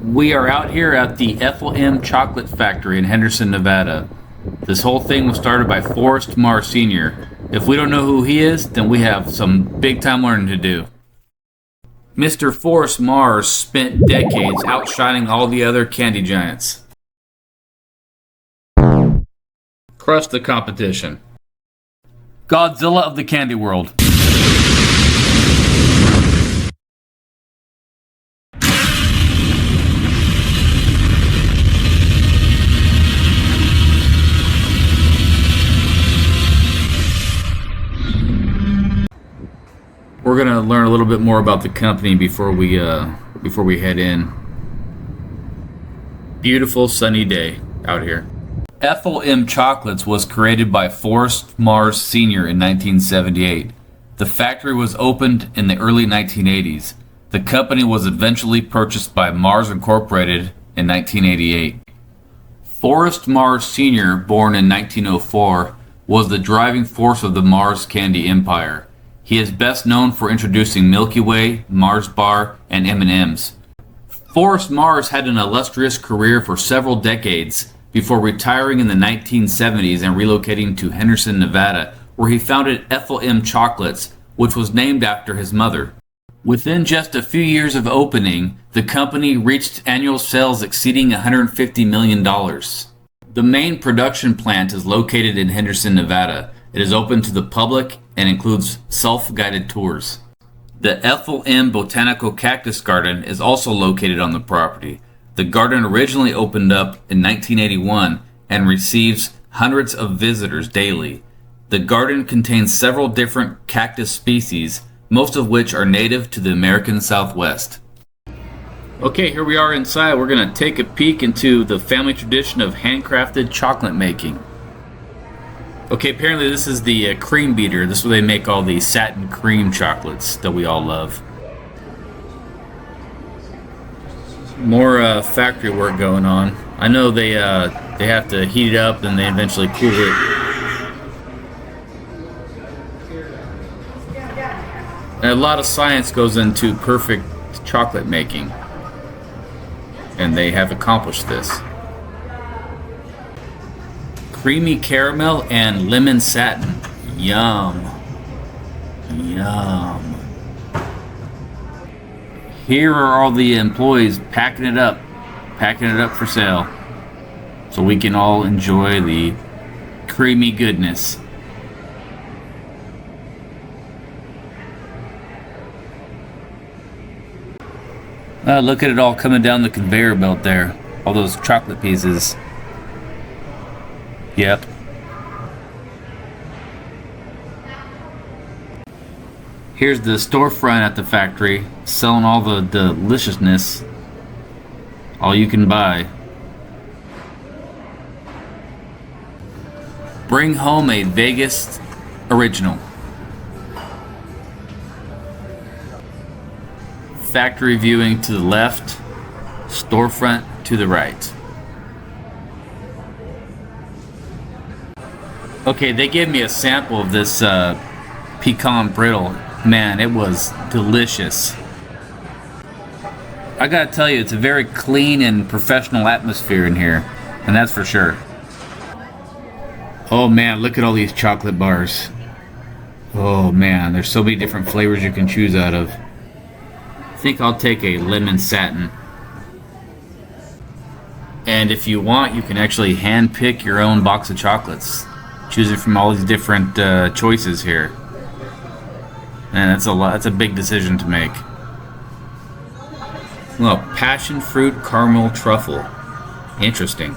We are out here at the Ethel M Chocolate Factory in Henderson, Nevada. This whole thing was started by Forrest Mars Sr. If we don't know who he is, then we have some big time learning to do. Mr. Forrest Mars spent decades outshining all the other candy giants. Crushed the competition. Godzilla of the candy world. We're gonna learn a little bit more about the company before we head in. Beautiful sunny day out here. Ethel M Chocolates was created by Forrest Mars Sr. in 1978. The factory was opened in the early 1980s. The company was eventually purchased by Mars Incorporated in 1988. Forrest Mars Sr., born in 1904, was the driving force of the Mars candy empire. He is best known for introducing Milky Way, Mars Bar, and M&Ms. Forrest Mars had an illustrious career for several decades before retiring in the 1970s and relocating to Henderson, Nevada, where he founded Ethel M Chocolates, which was named after his mother. Within just a few years of opening, the company reached annual sales exceeding $150 million. The main production plant is located in Henderson, Nevada. It is open to the public and includes self-guided tours. The Ethel M Botanical Cactus Garden is also located on the property. The garden originally opened up in 1981 and receives hundreds of visitors daily. The garden contains several different cactus species, most of which are native to the American Southwest. Okay, here we are inside. We're going to take a peek into the family tradition of handcrafted chocolate making. Okay, apparently this is the cream beater. This is where they make all the satin cream chocolates that we all love. More factory work going on. I know they have to heat it up and they eventually cool it. And a lot of science goes into perfect chocolate making. And they have accomplished this. Creamy caramel and lemon satin. Yum. Yum. Here are all the employees packing it up for sale, so we can all enjoy the creamy goodness. Look at it all coming down the conveyor belt there. All those chocolate pieces. Yep. Here's the storefront at the factory, selling all the deliciousness. All you can buy. Bring home a Vegas original. Factory viewing to the left, storefront to the right. Okay, they gave me a sample of this pecan brittle. Man, it was delicious. I gotta tell you, it's a very clean and professional atmosphere in here, and that's for sure. Oh man, look at all these chocolate bars. Oh man, there's so many different flavors you can choose out of. I think I'll take a lemon satin. And if you want, you can actually hand pick your own box of chocolates. Choosing from all these different choices here. Man, that's a lot. That's a big decision to make. Well, passion fruit caramel truffle. Interesting.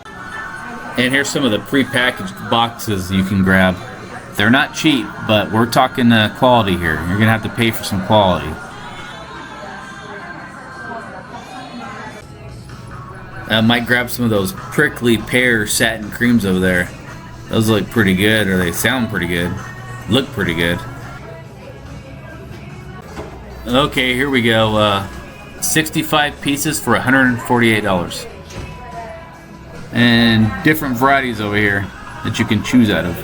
And here's some of the pre-packaged boxes you can grab. They're not cheap, but we're talking quality here. You're gonna have to pay for some quality. I might grab some of those prickly pear satin creams over there. Those look pretty good, or they sound pretty good. Look pretty good. Okay, here we go. 65 pieces for $148. And different varieties over here that you can choose out of.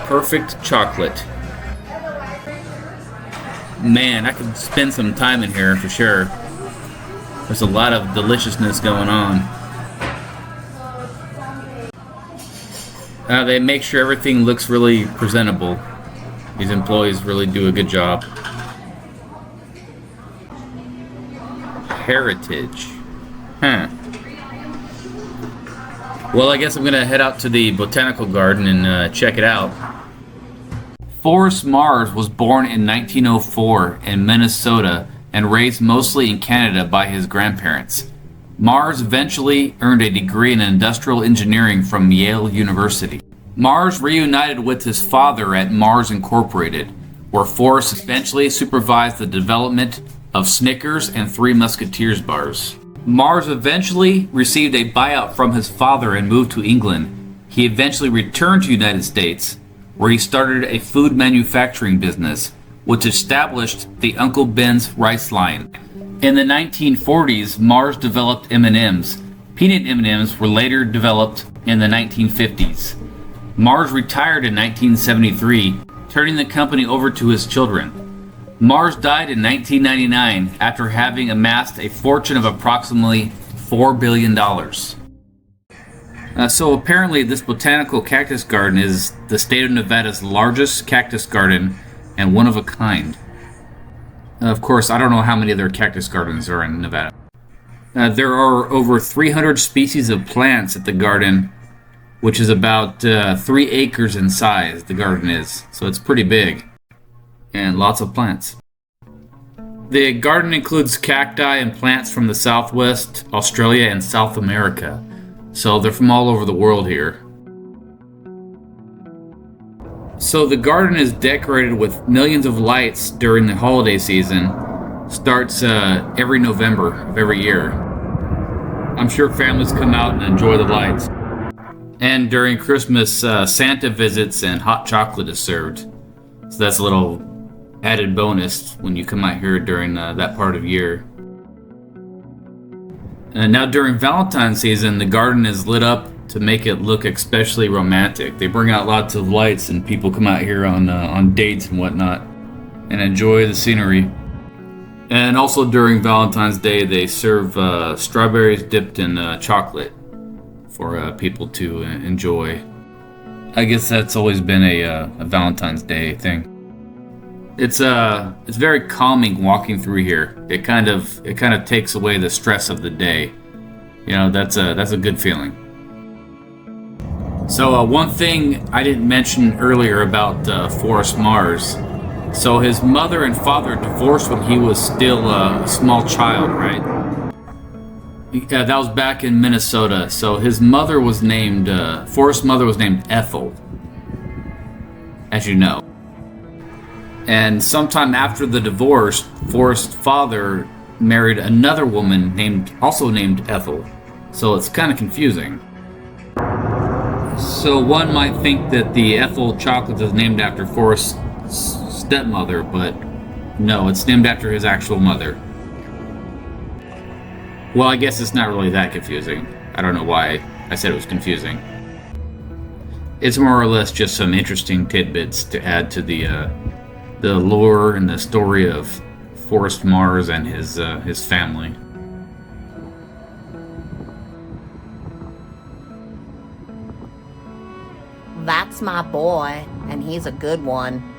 Perfect chocolate. Man, I could spend some time in here for sure. There's a lot of deliciousness going on. They make sure everything looks really presentable. These employees really do a good job. Heritage. Huh. Well, I guess I'm going to head out to the botanical garden and check it out. Forrest Mars was born in 1904 in Minnesota and raised mostly in Canada by his grandparents. Mars eventually earned a degree in industrial engineering from Yale University. Mars reunited with his father at Mars Incorporated, where Forrest eventually supervised the development of Snickers and Three Musketeers bars. Mars eventually received a buyout from his father and moved to England. He eventually returned to the United States, where he started a food manufacturing business, which established the Uncle Ben's rice line. In the 1940s, Mars developed M&Ms. Peanut M&Ms were later developed in the 1950s. Mars retired in 1973, turning the company over to his children. Mars died in 1999 after having amassed a fortune of approximately $4 billion. So apparently this botanical cactus garden is the state of Nevada's largest cactus garden and one of a kind. Of course, I don't know how many other cactus gardens are in Nevada. There are over 300 species of plants at the garden, which is about 3 acres in size, the garden is. So it's pretty big. And lots of plants. The garden includes cacti and plants from the Southwest, Australia, and South America. So they're from all over the world here. So the garden is decorated with millions of lights during the holiday season. Starts every November of every year. I'm sure families come out and enjoy the lights. And during Christmas, Santa visits and hot chocolate is served. So that's a little added bonus when you come out here during that part of year. And now during Valentine's season, the garden is lit up to make it look especially romantic. They bring out lots of lights and people come out here on dates and whatnot and enjoy the scenery. And also during Valentine's Day, they serve strawberries dipped in chocolate for people to enjoy. I guess that's always been a Valentine's Day thing. It's very calming walking through here. It kind of takes away the stress of the day. You know, that's a good feeling. So one thing I didn't mention earlier about Forrest Mars. So his mother and father divorced when he was still a small child, right? Yeah, that was back in Minnesota. So his mother was named Forrest's mother was named Ethel, as you know. And sometime after the divorce, Forrest's father married another woman also named Ethel. So it's kind of confusing. So one might think that the Ethel Chocolates is named after Forrest's stepmother, but no, it's named after his actual mother. Well, I guess it's not really that confusing. I don't know why I said it was confusing. It's more or less just some interesting tidbits to add to the lore and the story of Forrest Mars and his family. That's my boy, and he's a good one.